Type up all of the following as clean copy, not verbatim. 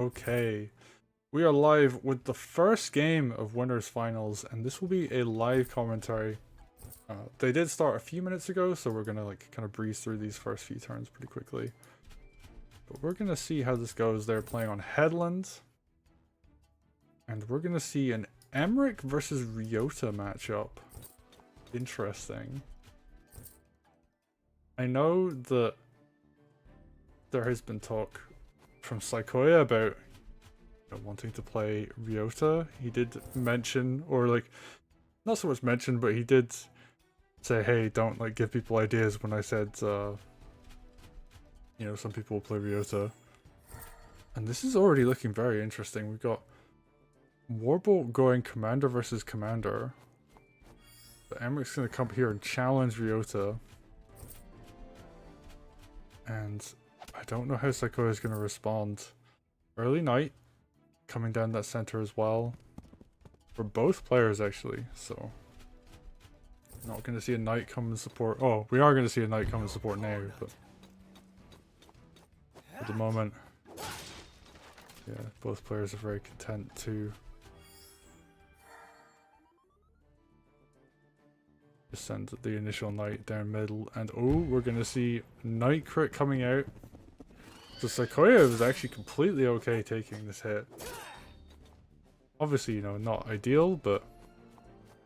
Okay, we are live with the first game of Winners Finals, and this will be a live commentary. They did start a few minutes ago, so we're gonna kind of breeze through these first few turns pretty quickly. But we're gonna see how this goes. They're playing on Headland, and we're gonna see an Emeric versus Ryota matchup. Interesting. I know that there has been talk from Saikoya about wanting to play Ryota. He did mention, or not so much mention, but he did say, hey, don't give people ideas when I said some people will play Ryota. And this is already looking very interesting. We've got Warble going commander versus commander. But Emeric's gonna come here and challenge Ryota. And I don't know how Saikoya is gonna respond. Early night coming down that center as well. For both players actually, so not going to see a knight come and support. Oh, we are going to see a knight come and support now, but at the moment, yeah, both players are very content to just send the initial knight down middle. And oh, we're going to see knight crit coming out. So Saikoya was actually completely okay taking this hit. Obviously, not ideal, but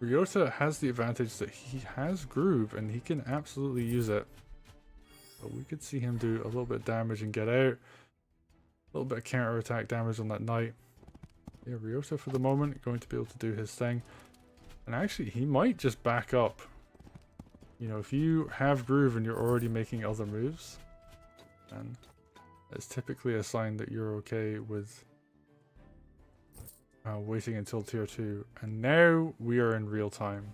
Ryota has the advantage that he has groove and he can absolutely use it. But we could see him do a little bit of damage and get out. A little bit of counter attack damage on that knight. Yeah, Ryota for the moment going to be able to do his thing. And actually, he might just back up. If you have groove and you're already making other moves, then it's typically a sign that you're okay with waiting until tier 2. And now we are in real time.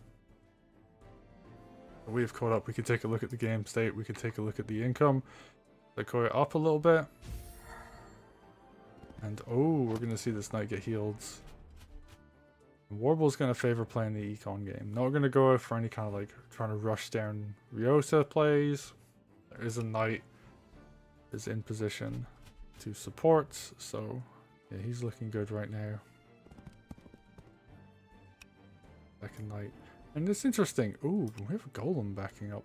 We have caught up. We can take a look at the game state. We can take a look at the income. Saikoya up a little bit. And oh, we're going to see this knight get healed. Warble's going to favor playing the econ game. Not going to go for any kind of trying to rush down Ryota plays. There is a knight is in position to support. So yeah, he's looking good right now. Second knight. And it's interesting. Ooh, we have a golem backing up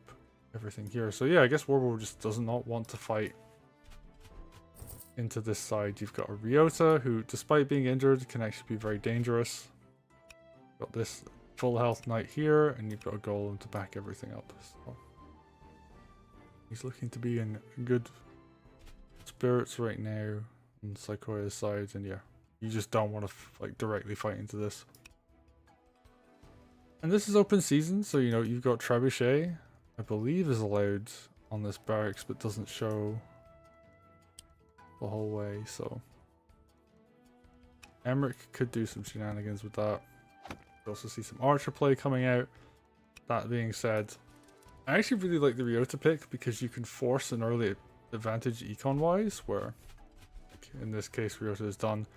everything here. So yeah, I guess Warble just does not want to fight into this side. You've got a Ryota who, despite being injured, can actually be very dangerous. Got this full health knight here, and you've got a golem to back everything up. So he's looking to be in good spirits right now on Saikoya's side, and yeah, you just don't want to directly fight into this. And this is open season, so you've got Trebuchet, I believe is allowed on this barracks, but doesn't show the whole way, so Emeric could do some shenanigans with that. You also see some archer play coming out. That being said, I actually really like the Ryota pick because you can force an early advantage econ wise, where in this case Ryota is done.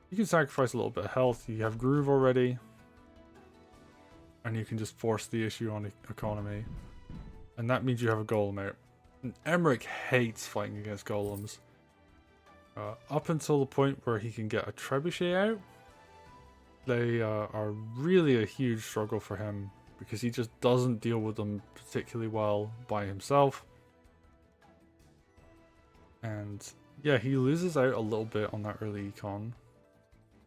You can sacrifice a little bit of health, you have groove already, and you can just force the issue on economy. And that means you have a golem out. And Emeric hates fighting against golems. Up until the point where he can get a trebuchet out, they are really a huge struggle for him because he just doesn't deal with them particularly well by himself. And yeah, he loses out a little bit on that early econ.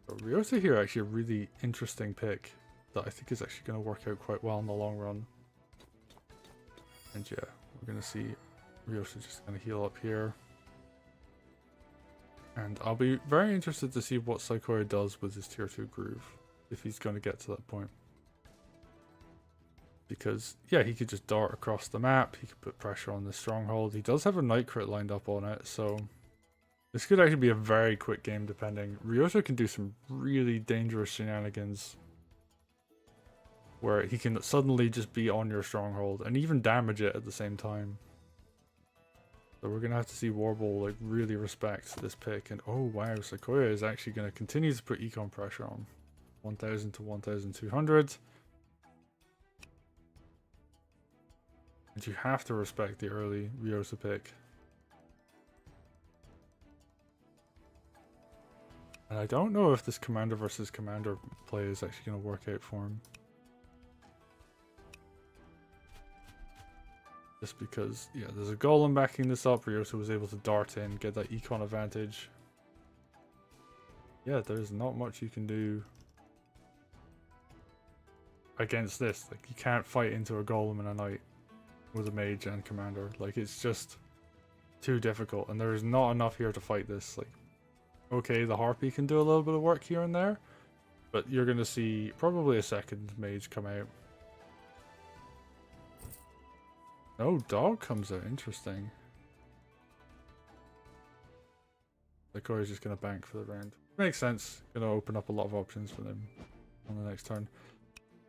But Ryota here actually a really interesting pick that I think is actually going to work out quite well in the long run. And yeah, we're going to see Ryota just going to heal up here. And I'll be very interested to see what Saikoya does with his tier 2 groove, if he's going to get to that point. Because, yeah, he could just dart across the map, he could put pressure on the stronghold. He does have a knight crit lined up on it, so this could actually be a very quick game depending. Ryota can do some really dangerous shenanigans where he can suddenly just be on your stronghold and even damage it at the same time. So we're going to have to see Warble really respect this pick. And oh wow, Saikoya is actually going to continue to put econ pressure on. 1000 to 1200. And you have to respect the early Ryota pick. And I don't know if this commander versus commander play is actually going to work out for him. Just because, yeah, there's a golem backing this up. Ryota was able to dart in, get that econ advantage. Yeah, there's not much you can do against this. Like, you can't fight into a golem and a knight with a mage and commander. Like, it's just too difficult, and there's not enough here to fight this. Like, okay, the harpy can do a little bit of work here and there, but you're gonna see probably a second mage come out. No dog comes out. Interesting. Saikoya's just gonna bank for the round. Makes sense. Gonna open up a lot of options for them on the next turn.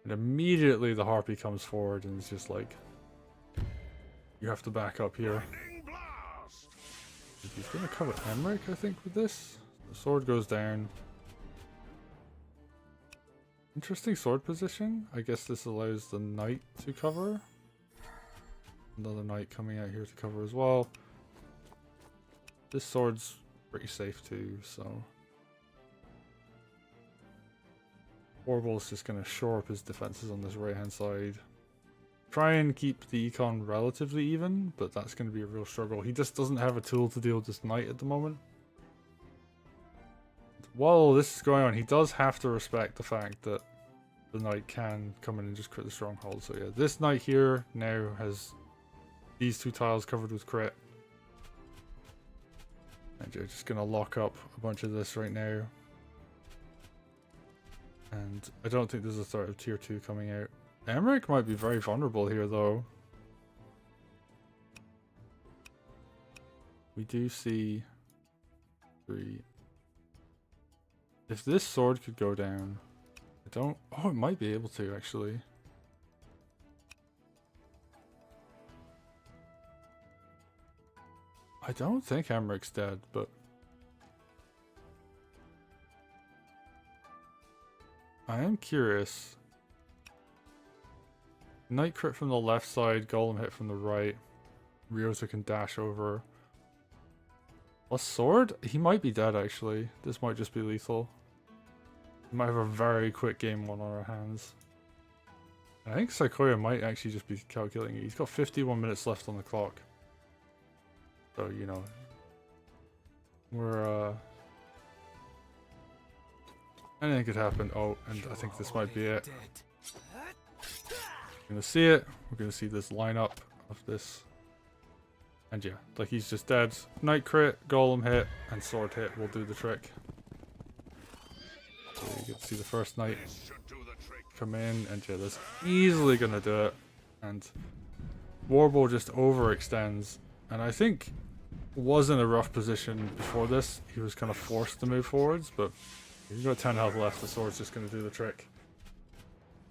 And immediately the harpy comes forward and it's just like, you have to back up here. He's gonna cover Emeric, I think, with this. The sword goes down. Interesting sword position. I guess this allows the knight to cover. Another knight coming out here to cover as well. This sword's pretty safe too, so Warble's just going to shore up his defenses on this right hand side. Try and keep the econ relatively even, but that's going to be a real struggle. He just doesn't have a tool to deal with this knight at the moment. While this is going on, he does have to respect the fact that the knight can come in and just crit the stronghold. So yeah, this knight here now has these two tiles covered with crit. And you're just going to lock up a bunch of this right now. And I don't think there's a threat of tier 2 coming out. Emeric might be very vulnerable here though. We do see 3. If this sword could go down, I don't... Oh, it might be able to actually. I don't think Emeric's dead, but I am curious. Knight crit from the left side, golem hit from the right. Ryota can dash over. A sword? He might be dead actually. This might just be lethal. We might have a very quick game 1 on our hands. I think Saikoya might actually just be calculating it. He's got 51 minutes left on the clock. So, you know, we're, anything could happen. Oh, and I think this might be it. We're gonna see it. We're gonna see this lineup of this. And yeah, like he's just dead. Knight crit, golem hit, and sword hit will do the trick. So you get to see the first knight come in, and yeah, that's easily gonna do it. And Warble just overextends, and I think was in a rough position before this. He was kind of forced to move forwards, but he's got 10 health left. The sword's just gonna do the trick.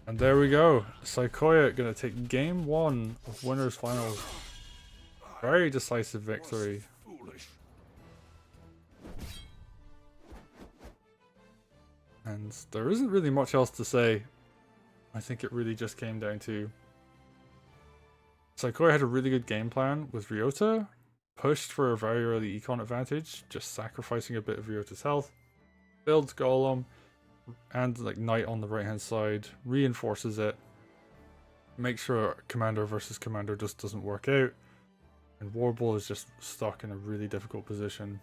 And there we go. Saikoya gonna take game 1 of Winners Finals. Very decisive victory. And there isn't really much else to say. I think it really just came down to Saikoya had a really good game plan with Ryota, pushed for a very early econ advantage, just sacrificing a bit of Ryota's health, builds golem, and like knight on the right hand side, reinforces it, make sure commander versus commander just doesn't work out, and Warble is just stuck in a really difficult position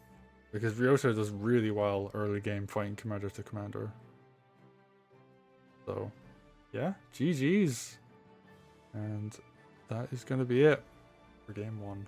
because Ryota does really well early game fighting commander to commander. So yeah, GG's, and that is going to be it for game 1.